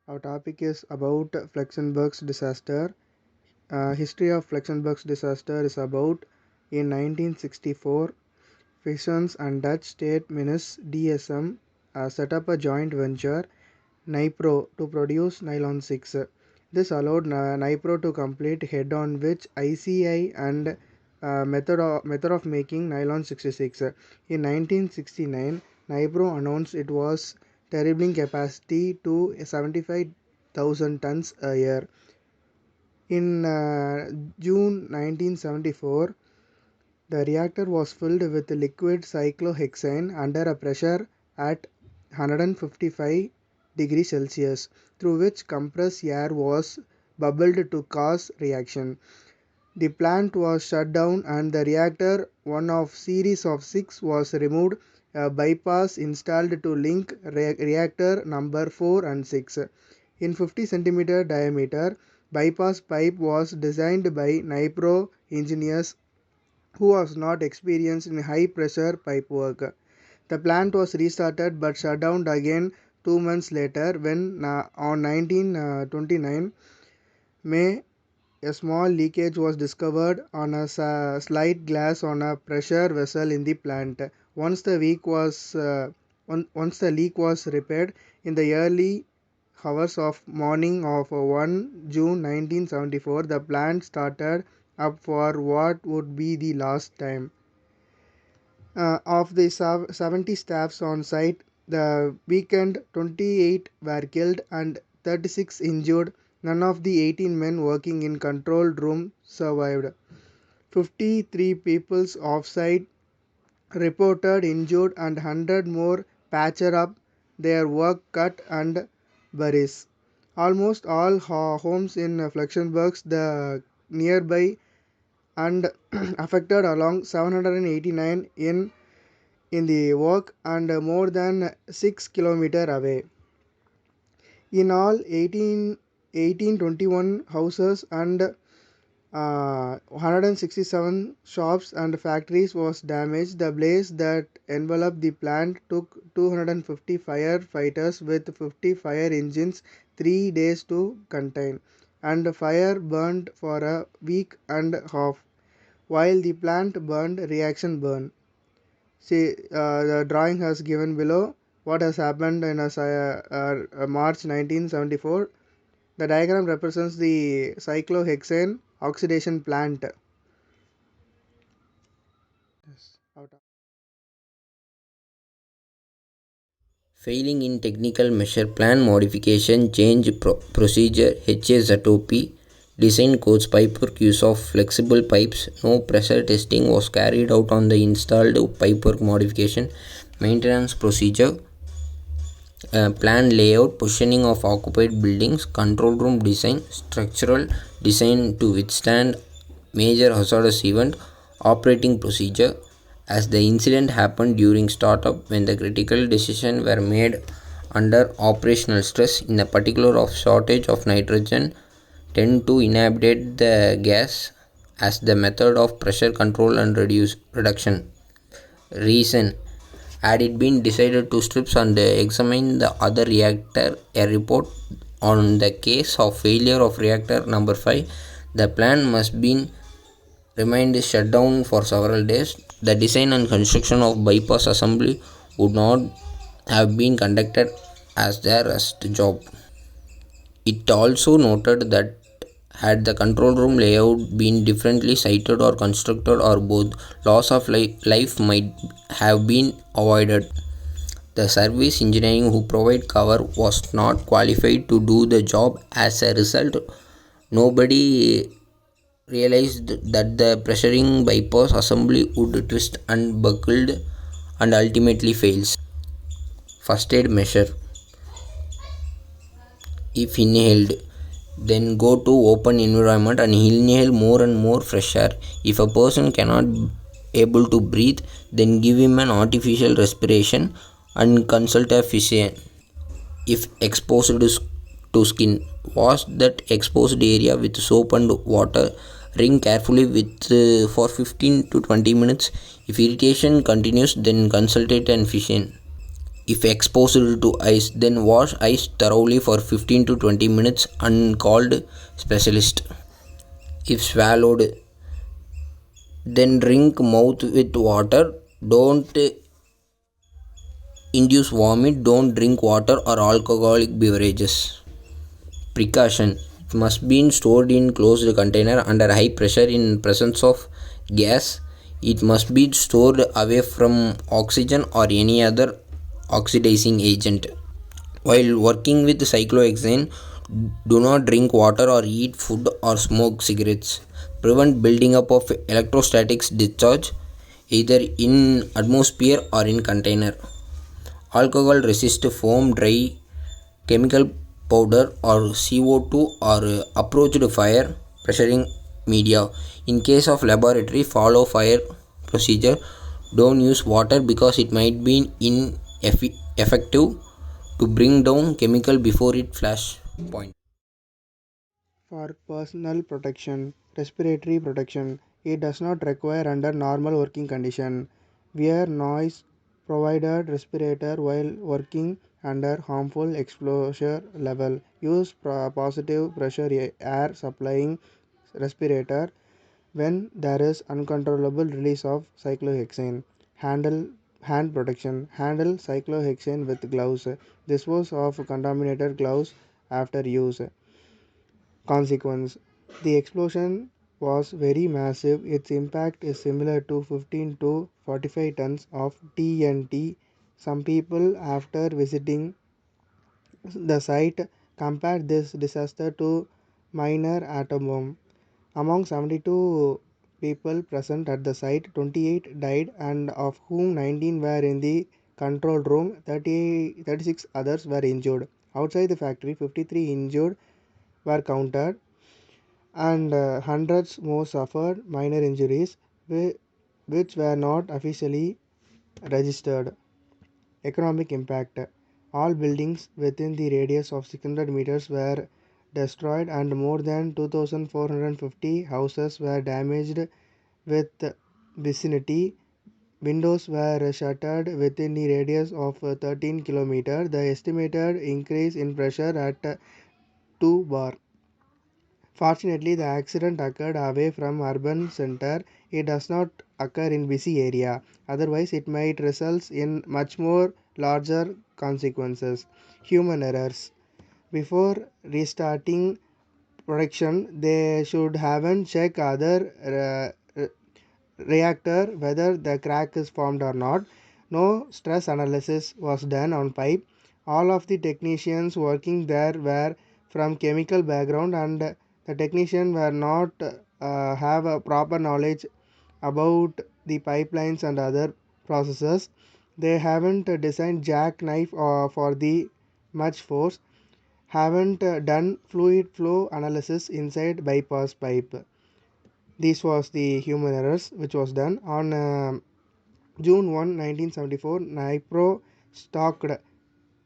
Our topic is about Flixborough disaster. History of Flixborough disaster is about in 1964, Fissions and Dutch State Minister DSM set up a joint venture, Nipro, to produce nylon 6. This allowed Nipro to complete head-on which ICI and method of making nylon 66. In 1969, Nipro announced it was trebling capacity to 75,000 tons a year. In June 1974, the reactor was filled with liquid cyclohexane under a pressure at 155 degrees Celsius, through which compressed air was bubbled to cause reaction. The plant was shut down and the reactor, one of series of 6, was removed. A bypass installed to link reactor number 4 and 6. In 50 centimeter diameter, bypass pipe was designed by Nipro engineers who was not experienced in high pressure pipe work. The plant was restarted but shut down again 2 months later when on 1929 May a small leakage was discovered on a slide glass on a pressure vessel in the plant. Once the leak was repaired in the early hours of morning of 1 June 1974, the plant started up for what would be the last time. Of the 70 staffs on site, the weekend 28 were killed and 36 injured. None of the 18 men working in control room survived. 53 people off-site reported injured and 100 more patched up their work cut and buries. Almost all homes in Flixborough, the nearby and affected along 789 in the work and more than 6 kilometers away. In all, 1821 houses and 167 shops and factories was damaged. The blaze that enveloped the plant took 250 firefighters with 50 fire engines 3 days to contain, and fire burned for a week and a half. While the plant burned, reaction burned. See, the drawing has given below what has happened in March 1974. The diagram represents the cyclohexane oxidation plant. Yes, Failing in technical measure plan modification change procedure HSZOP design codes pipework use of flexible pipes. No pressure testing was carried out on the installed pipework modification. Maintenance procedure plan layout, positioning of occupied buildings, control room design, structural design to withstand major hazardous event, operating procedure. As the incident happened during startup when the critical decisions were made under operational stress, in a particular of shortage of nitrogen, tend to inhibit the gas as the method of pressure control and reduction. Reason: had it been decided to strip and examine the other reactor, a report on the case of failure of reactor number 5, the plant must be remained shut down for several days. The design and construction of bypass assembly would not have been conducted as their rest job. It also noted that had the control room layout been differently sited or constructed, or both, loss of life might have been avoided. The service engineering who provide cover was not qualified to do the job. As a result, nobody realized that the pressuring bypass assembly would twist and buckled and ultimately fails. First aid measure: if inhaled, then go to open environment and inhale more and more fresh air. If a person cannot able to breathe, then give him an artificial respiration and consult a physician. If exposed to skin, wash that exposed area with soap and water. Rinse carefully with for 15 to 20 minutes. If irritation continues, then consult an physician. If exposed to ice, then wash ice thoroughly for 15 to 20 minutes and called specialist. If swallowed, then drink mouth with water. Don't induce vomit. Don't drink water or alcoholic beverages. Precaution: it must be stored in closed container under high pressure in presence of gas. It must be stored away from oxygen or any other oxidizing agent. While working with cyclohexane, do not drink water or eat food or smoke cigarettes. Prevent building up of electrostatic discharge either in atmosphere or in container. Alcohol resist foam, dry chemical powder or CO2 or approached fire pressuring media. In case of laboratory, follow fire procedure. Don't use water because it might be ineffective to bring down chemical before it flash point. For personal protection, respiratory protection, it does not require under normal working condition. Wear noise provided respirator while working under harmful exposure level. Use positive pressure air supplying respirator when there is uncontrollable release of cyclohexane. Handle hand protection. Handle cyclohexane with gloves. Dispose of contaminated gloves after use. Consequence: the explosion was very massive. Its impact is similar to 15 to 45 tons of TNT. Some people, after visiting the site, compared this disaster to minor atom bomb. Among 72 people present at the site, 28 died, and of whom 19 were in the control room. 36 others were injured. Outside the factory, 53 injured were counted, and hundreds more suffered minor injuries which were not officially registered. Economic impact: all buildings within the radius of 600 meters were destroyed and more than 2,450 houses were damaged with vicinity. Windows were shattered within the radius of 13 km. The estimated increase in pressure at 2 bar. Fortunately, the accident occurred away from urban center. It does not occur in busy area. Otherwise, it might result in much more larger consequences. Human errors. Before restarting production, they should haven't check other reactor whether the crack is formed or not. No stress analysis was done on pipe. All of the technicians working there were from chemical background, and the technicians were not have a proper knowledge about the pipelines and other processes. They haven't designed jackknife for the much force, haven't done fluid flow analysis inside bypass pipe. This was the human errors which was done on June 1, 1974. Nipro stocked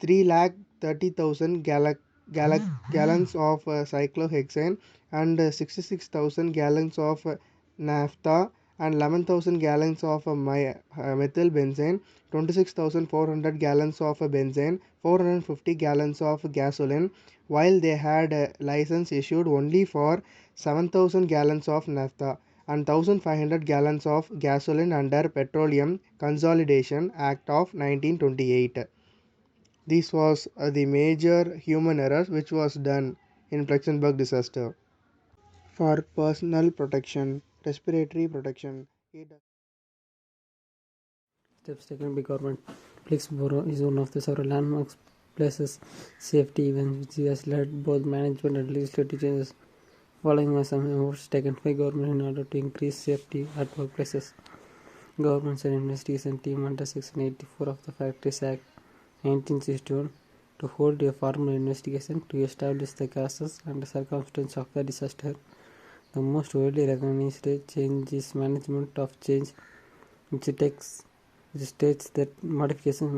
330,000 gallons of cyclohexane and 66,000 gallons of naphtha and 11,000 gallons of methyl benzene, 26,400 gallons of benzene, 450 gallons of gasoline, while they had a license issued only for 7,000 gallons of naphtha and 1,500 gallons of gasoline under Petroleum Consolidation Act of 1928. This was the major human errors which was done in Flixborough disaster. For personal protection, respiratory protection. Steps taken by government. Flixborough is one of the several landmark places safety events which has led both management and legislative changes. Following are some efforts taken by government in order to increase safety at workplaces. Government sent investigation team under Section 84 of the Factories Act 1961 to hold a formal investigation to establish the causes and circumstances of the disaster. The most widely recognized change is management of change, which states that modifications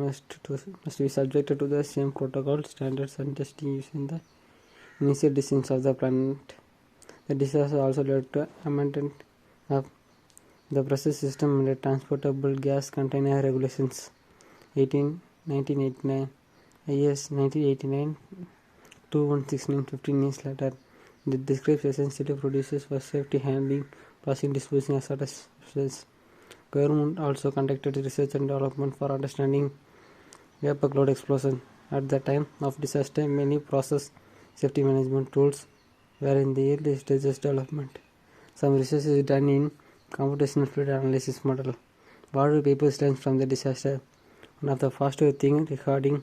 must be subjected to the same protocol, standards, and testing used in the initial decisions of the plant. The disaster also led to amendment of the process system and the transportable gas container regulations 18 1989. Yes, 1989 to 169, 15 years later. It describes essentially produces for safety handling, processing, disposing of hazardous. Government also conducted research and development for understanding vapor cloud explosion. At the time of disaster, many process safety management tools were in the early stages of development. Some research is done in computational fluid analysis model. What do people learn from the disaster? One of the first things regarding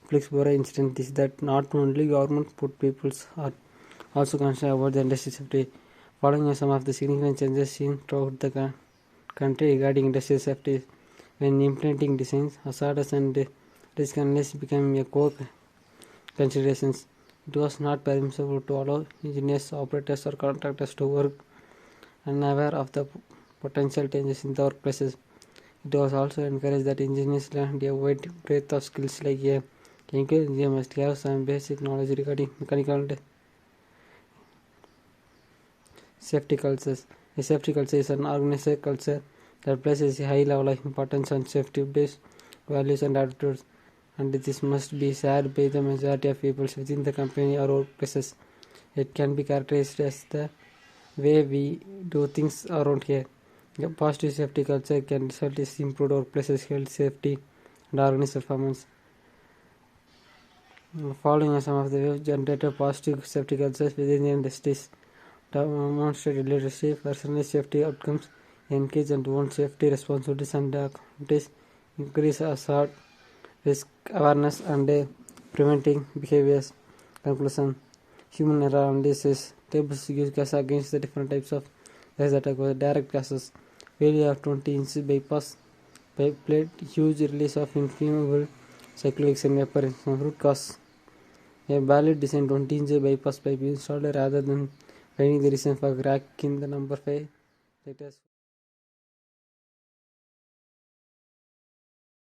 Flixborough incident is that not only government put peoples are also concerned about the industry safety. Following some of the significant changes seen throughout the country regarding industrial safety, when implementing designs, hazardous and risk analysis became a core considerations. It was not permissible to allow engineers, operators, or contractors to work unaware of the potential dangers in the workplaces. It was also encouraged that engineers learned a wide breadth of skills like a chemical engineer must have some basic knowledge regarding mechanical and safety cultures. A safety culture is an organized culture that places a high level of importance on safety-based values and attitudes, and this must be shared by the majority of people within the company or workplaces. It can be characterized as the way we do things around here. A positive safety culture can result in improved workplaces, health, safety, and organized performance. Following are some of the ways generated positive safety cultures within the industries. Demonstrate leadership, personal safety outcomes, engage and own safety responsibilities and accountabilities, increase hazard risk awareness and preventing behaviors. Conclusion: human error analysis tables use gas against the different types of gas that occur. Direct gases, failure of 20-inch bypass pipe plate, huge release of inflammable cyclics and vapor. Root cause: a valid design 20-inch bypass pipe installed rather than finding the reason for crack in the number 5 letters.